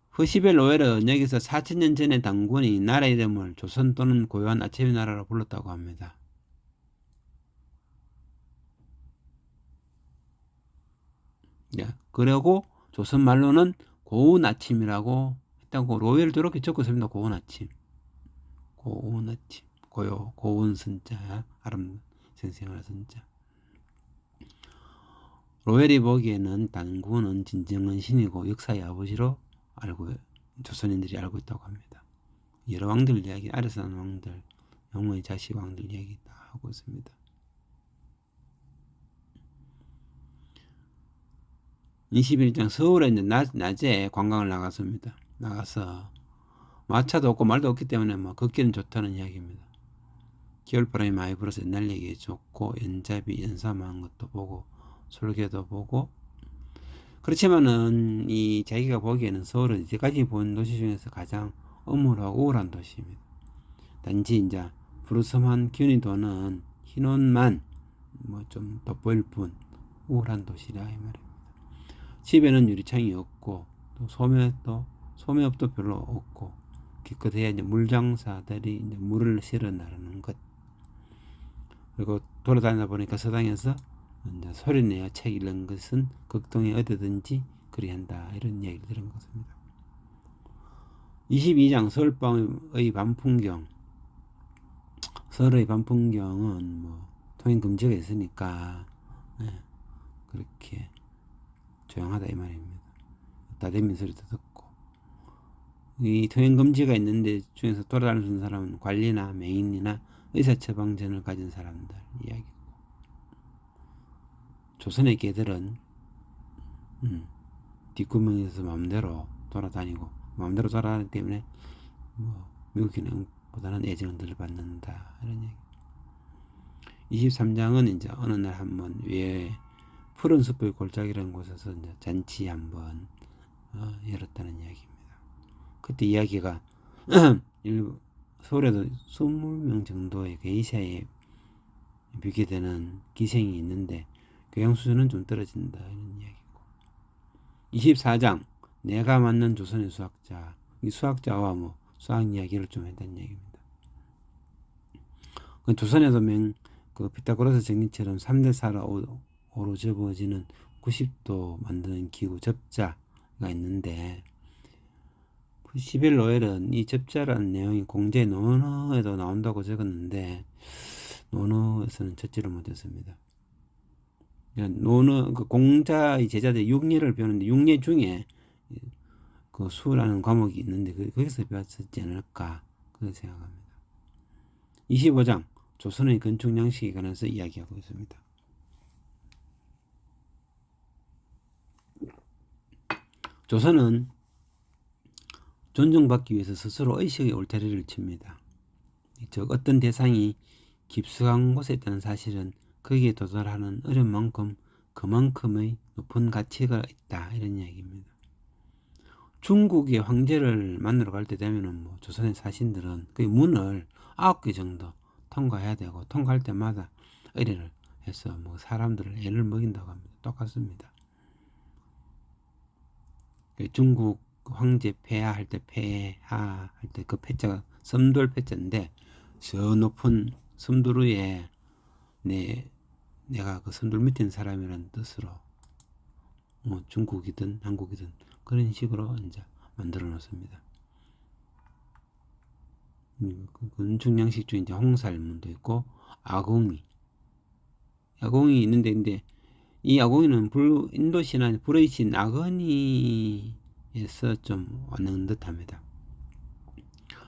흐시벨 로엘은 여기서 4000년 전에 당군이 나라 이름을 조선 또는 고요한 아침의 나라로 불렀다고 합니다. 그리고 조선 말로는 고운 아침이라고 했다고 로엘도 이렇게 적고 있습니다. 고운 아침, 고운 선자, 아름 생생할 선자. 로엘이 보기에는 당군은 진정한 신이고 역사의 아버지로 조선인들이 알고 있다고 합니다. 여러 왕들 이야기, 아래서 난 왕들, 영웅의 자식 왕들 이야기 다 하고 있습니다. 21장 서울에 이제 낮에 관광을 나가서 마차도 없고 말도 없기 때문에 뭐 걷기는 좋다는 이야기입니다. 겨울바람이 많이 불어서 옛날 얘기 좋고 연잡이 연삼한 것도 보고 솔개도 보고. 그렇지만은 자기가 보기에는 서울은 이제까지 본 도시 중에서 가장 음울하고 우울한 도시입니다. 단지 이제 부르섬한 기운이 도는 흰옷만 뭐 좀 돋보일 뿐 우울한 도시라 이 말입니다. 집에는 유리창이 없고 또 소매업도 별로 없고 기껏해야 이제 물장사들이 이제 물을 실어 나르는 것. 그리고 돌아다니다 보니까 서당에서 이제 소리내어 책 읽는 것은 극동에 어디든지 그리한다 이런 이야기를 들은 것입니다. 22장 서울의 밤풍경. 서울의 밤풍경은 뭐 통행 금지가 있으니까 그렇게 조용하다 이 말입니다. 따대미 소리도 듣고. 이 통행 금지가 있는데 중에서 돌아다니는 사람은 관리나 맹인이나 의사 처방전을 가진 사람들 이야기고. 조선의 개들은 뒷구멍에서 마음대로 돌아다니고 마음대로 돌아다니기 때문에 뭐 미국인보다는 애정을 덜 받는다 이런 얘기. 23장은 이제 어느 날 한번 외에 푸른 숲의 골짜기라는 곳에서 이제 잔치 한번 열었다는 이야기입니다. 그때 이야기가 서울에도 20명 정도의 게이샤에 비교되는 기생이 있는데 교양 수준은 좀 떨어진다 이런 이야기고. 24장 내가 만난 조선의 수학자. 이 수학자와 뭐 수학 이야기를 좀 했다는 얘기입니다. 조선에도 그 피타고라스 정리처럼 3대 4로 접어지는 90도 만드는 기구 접자가 있는데 11로엘은 이 접자라는 내용이 공제 논어에도 나온다고 적었는데 논어에서는 찾지를 못했습니다. 논어 그 공자의 제자들 육례를 배우는데 육례 중에 그 수라는 과목이 있는데 거기서 배웠었지 않을까 그렇게 생각합니다. 25장 조선의 건축 양식에 관해서 이야기하고 있습니다. 조선은 존중받기 위해서 스스로 의식의 울타리를 칩니다. 즉 어떤 대상이 깊숙한 곳에 있다는 사실은 거기에 도달하는 어려운 만큼 그만큼의 높은 가치가 있다 이런 이야기입니다. 중국의 황제를 만나러 갈 때 되면은 뭐 조선의 사신들은 그 문을 9개 정도 통과해야 되고 통과할 때마다 의뢰를 해서 뭐 사람들을 애를 먹인다고 합니다. 똑같습니다. 중국 황제 폐하 할 때 폐하 할 때 그 폐자가 섬돌 폐자인데 저 높은 섬돌 위에 내가 그 섬돌 밑에 있는 사람이라는 뜻으로 뭐 중국이든 한국이든 그런 식으로 이제 만들어 놓습니다. 건축 양식 중에 이제 홍살문도 있고 아공이 있는데 이 아공이는 인도 신화 불의 신 아거니에서 좀 왔는 듯합니다.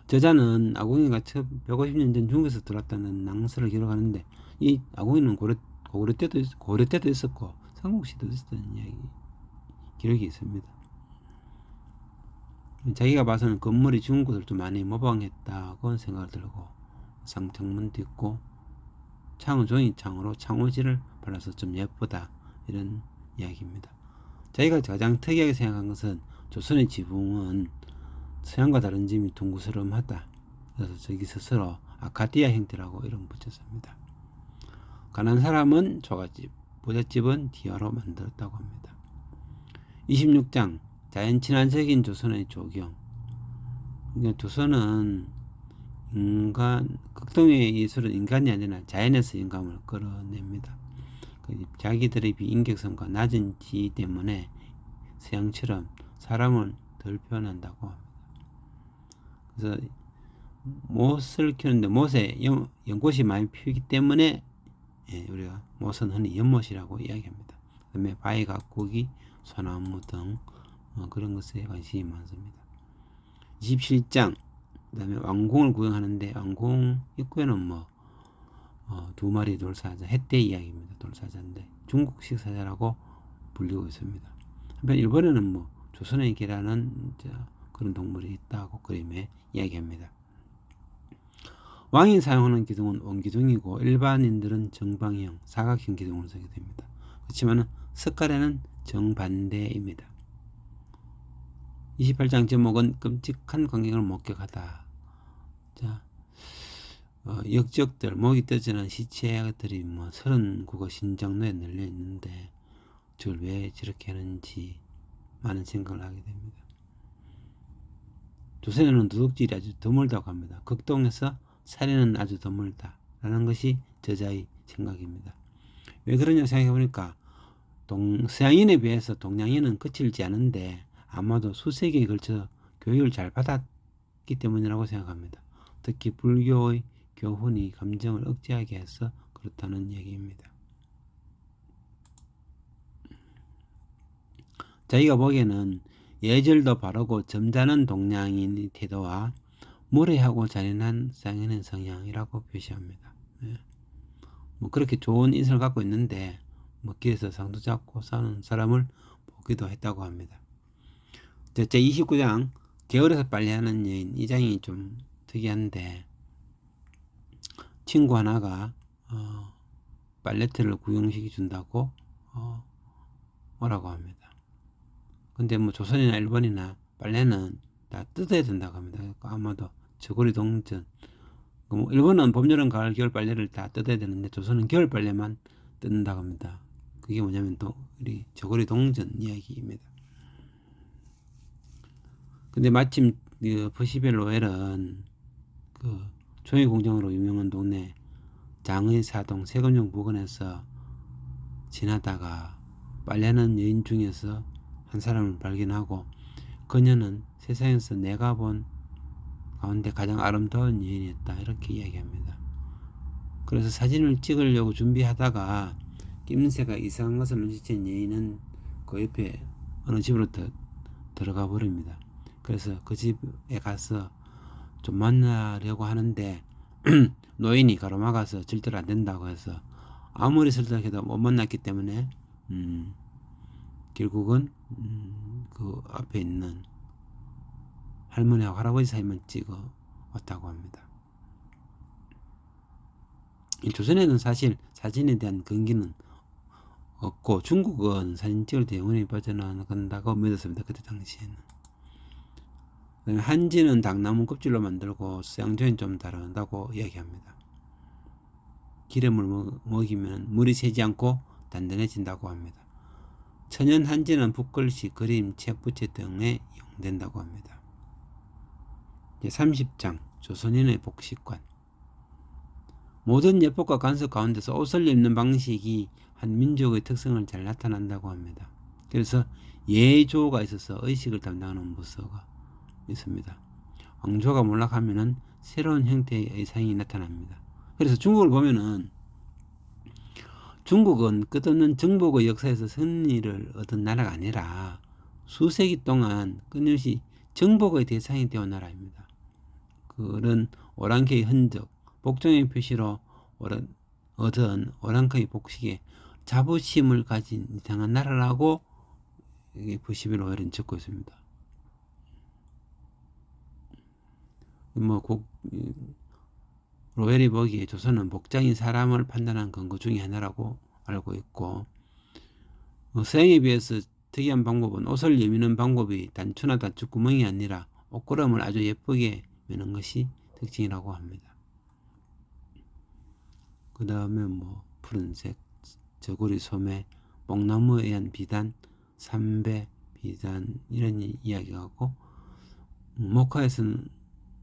저자는 아공이가 150년 전 중국에서 들어왔다는 낭설을 기록하는데 이 아공이는 고려 때도 있었고 삼국시도 있었다는 이야기 기록이 있습니다. 자기가 봐서는 건물이 중국을 좀 많이 모방했다고 생각을 들고 상청문도 있고 창은 종이창으로 창호지를 발라서 좀 예쁘다 이런 이야기입니다. 자기가 가장 특이하게 생각한 것은 조선의 지붕은 서양과 다른 점이 둥그스름하다. 그래서 저기 스스로 아카디아 형태라고 이름 붙였습니다. 가난한 사람은 초가집, 부잣집은 디아로 만들었다고 합니다. 26장 자연 친화적인 조선의 조경. 그러니까 조선은 극동의 예술은 인간이 아니라 자연에서 영감을 끌어냅니다. 자기들의 비인격성과 낮은 지위 때문에 서양처럼 사람을 덜 표현한다고 합니다. 그래서 못을 키우는데 못에 연꽃이 많이 피우기 때문에 우리가 못은 흔히 연못이라고 이야기합니다. 그 다음에 바위 가꾸기, 소나무 등 그런 것에 관심이 많습니다. 27장 그 다음에 왕궁을 구경하는데 왕궁 입구에는 두 마리 돌사자 햇대 이야기입니다. 돌사자인데 중국식 사자라고 불리고 있습니다. 한편 일본에는 조선의 개라는 그런 동물이 있다고 그림에 이야기합니다. 왕이 사용하는 기둥은 원기둥이고 일반인들은 정방형, 사각형 기둥을 쓰게 됩니다. 그렇지만 석가래는 정반대입니다. 28장 제목은 끔찍한 광경을 목격하다. 역적들, 목이 떠지는 시체들이 39거 신장로에 널려 있는데 저걸 왜 저렇게 하는지 많은 생각을 하게 됩니다. 조선에는 도둑질이 아주 드물다고 합니다. 극동에서 살인은 아주 드물다라는 것이 저자의 생각입니다. 왜 그러냐 생각해보니까 서양인에 비해서 동양인은 거칠지 않은데 아마도 수세기에 걸쳐 교육을 잘 받았기 때문이라고 생각합니다. 특히 불교의 교훈이 감정을 억제하게 해서 그렇다는 얘기입니다. 자기가 보기에는 예절도 바르고 점잖은 동양인의 태도와 무례하고 잔인한 쌍인의 성향이라고 표시합니다. 그렇게 좋은 인성을 갖고 있는데 뭐 길에서 상도 잡고 싸는 사람을 보기도 했다고 합니다. 제 29장 게으르서 빨래하는 여인, 이 장이 좀 특이한데 친구 하나가 빨래터를 구경시켜 준다고 오라고 합니다. 근데 뭐 조선이나 일본이나 빨래는 다 뜯어야 된다고 합니다. 아마도 저고리 동전, 뭐 일본은 봄, 여름, 가을, 겨울 빨래를 다 뜯어야 되는데 조선은 겨울 빨래만 뜯는다고 합니다. 그게 뭐냐면 또 우리 저고리 동전 이야기입니다. 근데 마침 그 퍼시빌 로엘은 그 종이공장으로 유명한 동네 장의사동 세금역 부근에서 지나다가 빨래하는 여인 중에서 한 사람을 발견하고 그녀는 세상에서 내가 본 가운데 가장 아름다운 여인이었다, 이렇게 이야기합니다. 그래서 사진을 찍으려고 준비하다가 낌새가 이상한 것을 눈치챈 여인은 그 옆에 어느 집으로 들어가 버립니다. 그래서 그 집에 가서 좀 만나려고 하는데 노인이 가로막아서 절대로 안 된다고 해서 아무리 설득해도 못 만났기 때문에 결국은 그 앞에 있는 할머니하고 할아버지 사이만 찍어 왔다고 합니다. 조선에는 사실 사진에 대한 근기는 없고 중국은 사진 찍을 때 영혼이 빠져나간다고 믿었습니다. 그때 당시에는. 한지는 당나무 껍질로 만들고 서양조는 좀 다르다고 이야기합니다. 기름을 먹이면 물이 새지 않고 단단해진다고 합니다. 천연 한지는 붓글씨, 그림, 책, 부채 등에 이용된다고 합니다. 30장 조선인의 복식관. 모든 예법과 간섭 가운데서 옷을 입는 방식이 한 민족의 특성을 잘 나타난다고 합니다. 그래서 예조가 있어서 의식을 담당하는 부서가 있습니다. 왕조가 몰락하면은 새로운 형태의 의상이 나타납니다. 그래서 중국을 보면은 중국은 끝없는 정복의 역사에서 승리를 얻은 나라가 아니라 수세기 동안 끊임없이 정복의 대상이 되어온 나라입니다. 그런 오랑캐의 흔적, 복종의 표시로 얻은 오랑캐의 복식에 자부심을 가진 이상한 나라라고 퍼시빌 로엘은 적고 있습니다. 로엘이 보기에 조선은 복장이 사람을 판단한 근거 중에 하나라고 알고 있고, 서양에 비해서 특이한 방법은 옷을 여미는 방법이 단추나 단추구멍이 아니라 옷걸음을 아주 예쁘게 매는 것이 특징이라고 합니다. 그 다음에 푸른색, 저고리 소매, 뽕나무에 의한 비단, 삼배 비단, 이런 이야기가 하고, 목화에서는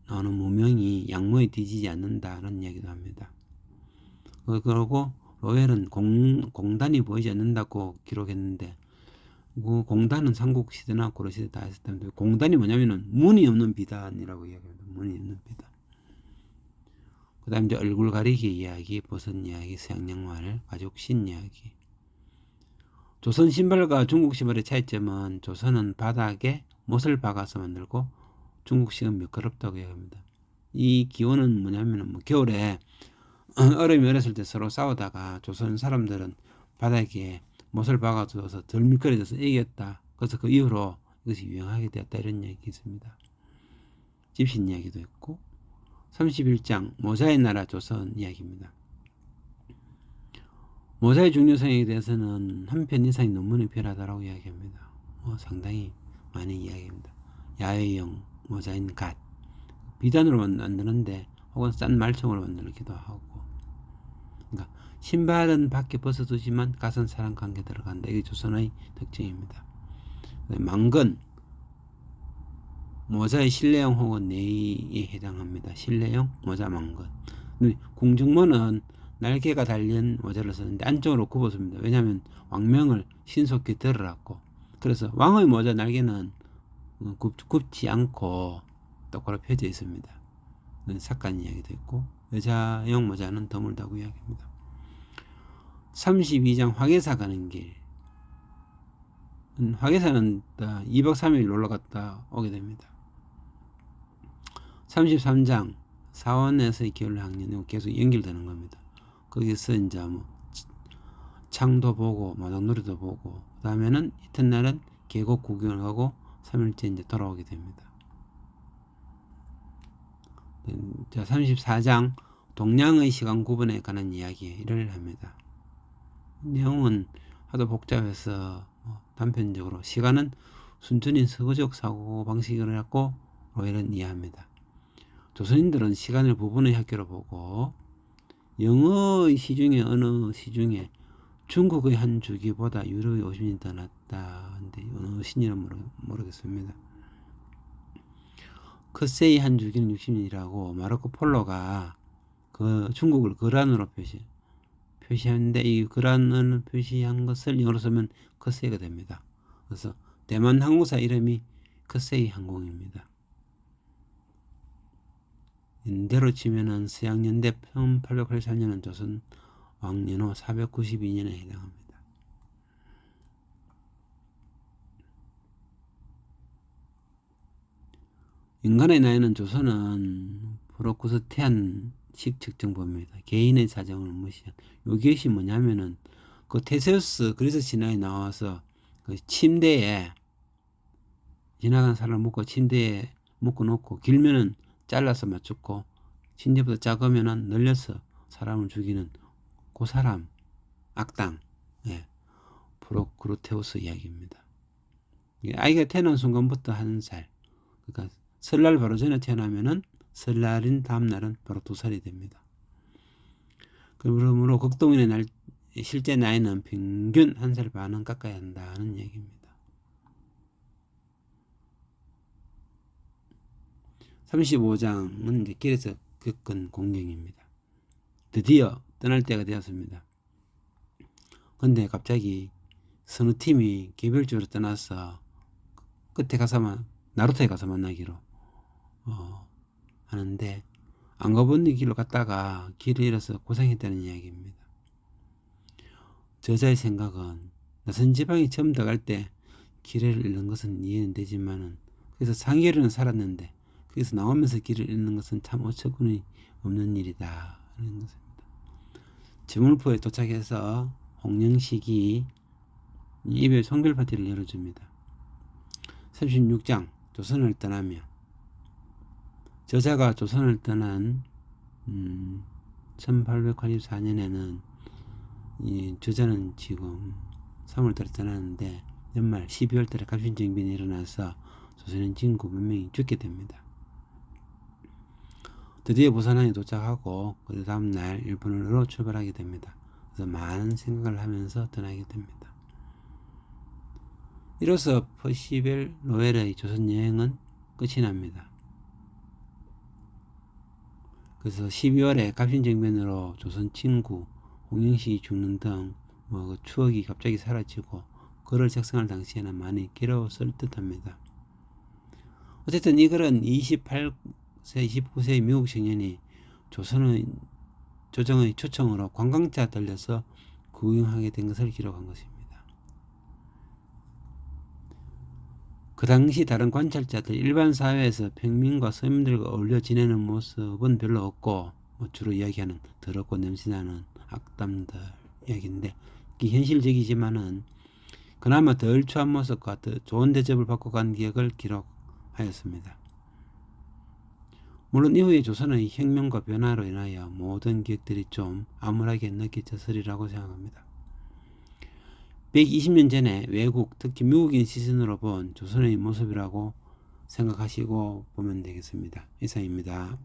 나오는 무명이 양모에 뒤지지 않는다는 이야기도 합니다. 그리고 로엘은 공단이 보이지 않는다고 기록했는데, 그 공단은 삼국시대나 고려시대 다 했을 텐데, 공단이 뭐냐면은 문이 없는 비단이라고 이야기합니다. 문이 없는 비단. 그 다음 이제 얼굴 가리기 이야기, 버섯 이야기, 서양 양말, 가죽신 이야기. 조선 신발과 중국 신발의 차이점은 조선은 바닥에 못을 박아서 만들고 중국식은 미끄럽다고 이야기합니다. 이 기원은 뭐냐면 겨울에 얼음이 얼었을 때 서로 싸우다가 조선 사람들은 바닥에 못을 박아줘서 덜 미끄러져서 이겼다. 그래서 그 이후로 이것이 유행하게 되었다, 이런 이야기 있습니다. 집신 이야기도 있고. 31장 모자의 나라 조선 이야기입니다. 모자의 중요성에 대해서는 한 편 이상의 논문이 필요하다고 이야기합니다. 상당히 많이 이야기합니다. 야외용 모자인 갓, 비단으로 만드는데 혹은 싼 말총으로 만들기도 하고, 그러니까 신발은 밖에 벗어두지만 갓은 사람 관계 들어간다. 이게 조선의 특징입니다. 망건, 모자의 실내용 혹은 내의에 해당합니다. 실내용 모자 망건. 궁중모는 날개가 달린 모자를 썼는데 안쪽으로 굽었습니다. 왜냐하면 왕명을 신속히 들으라고. 그래서 왕의 모자 날개는 굽지 않고 똑바로 펴져 있습니다. 삭간 이야기도 있고, 여자용 모자는 드물다고 이야기합니다. 32장 화계사 가는 길. 화계사는 2박 3일 놀러 갔다 오게 됩니다. 33장 사원에서의 겨울 학년, 계속 연결되는 겁니다. 거기서 이제 창도 보고 마당놀이도 보고 그 다음에는 이튿날은 계곡 구경을 하고 3일째 이제 돌아오게 됩니다. 자, 34장 동량의 시간 구분에 관한 이야기를 합니다. 내용은 하도 복잡해서 단편적으로 시간은 순전히 서구적 사고방식을 갖고 로헬은 이해합니다. 조선인들은 시간을 부분의 학교로 보고 영어의 시중에 어느 시중에 중국의 한 주기보다 유럽의 50년이 더 낫다. 근데 어느 시인지는 모르겠습니다. 커세이 한 주기는 60년이라고 마르코 폴로가 그 중국을 거란으로 표시하는데 이 거란을 표시한 것을 영어로 쓰면 커세이가 됩니다. 그래서 대만 항공사 이름이 커세이 항공입니다. 연대로 치면은 서양연대 1884년은 조선 왕년호 492년에 해당합니다. 인간의 나이는 조선은 브로크스티안식 측정법입니다. 개인의 사정을 무시한. 이것이 뭐냐면은 그 테세우스 그리스 신화에 나와서 그 침대에 지나가는 사람을 묶고 침대에 묶어놓고 길면은 잘라서 맞추고 침대보다 작으면은 늘려서 사람을 죽이는 그 사람 악당 프로크루테우스 이야기입니다. 아이가 태어난 순간부터 1살 그러니까 설날 바로 전에 태어나면은 설날인 다음 날은 바로 2살이 됩니다. 그러므로 극동인의 실제 나이는 평균 1살 반은 깎아야 한다는 얘기입니다. 35장은 이제 길에서 겪은 공경입니다. 드디어 떠날 때가 되었습니다. 근데 갑자기 서너 팀이 개별적으로 떠나서 끝에 가서만 나루토에 가서 만나기로 하는데 안 가본 길로 갔다가 길을 잃어서 고생했다는 이야기입니다. 저자의 생각은 낯선 지방에 처음 들어갈 때 길을 잃는 것은 이해는 되지만은 그래서 상계로는 살았는데 거기서 나오면서 길을 잃는 것은 참 어처구니 없는 일이다 하는 것입니다. 제물포에 도착해서 홍영식이 이별 송별 파티를 열어줍니다. 36장 조선을 떠나며 저자가 조선을 떠난 1884년에는 이 저자는 지금 3월달에 떠나는데 연말 12월달에 갑신정변이 일어나서 조선인 진구 몇 명이 죽게 됩니다. 드디어 부산항에 도착하고 그 다음날 일본으로 출발하게 됩니다. 그래서 많은 생각을 하면서 떠나게 됩니다. 이로써 퍼시벨 로웰의 조선 여행은 끝이 납니다. 그래서 12월에 갑신정변으로 조선 친구 홍영식이 죽는 등 그 추억이 갑자기 사라지고 글을 작성할 당시에는 많이 괴로웠을 듯합니다. 어쨌든 이 글은 28세, 29세의 미국 청년이 조정의 초청으로 관광차 들려서 구경하게 된 것을 기록한 것입니다. 그 당시 다른 관찰자들 일반 사회에서 평민과 서민들과 어울려 지내는 모습은 별로 없고 주로 이야기하는 더럽고 냄새나는 악담들 이야기인데 이게 현실적이지만은 그나마 덜 추한 모습과 더 좋은 대접을 받고 간 기억을 기록하였습니다. 물론 이후에 조선의 혁명과 변화로 인하여 모든 기억들이 좀 암울하게 느껴졌으리라고 생각합니다. 120년 전에 외국, 특히 미국인 시선으로 본 조선의 모습이라고 생각하시고 보면 되겠습니다. 이상입니다.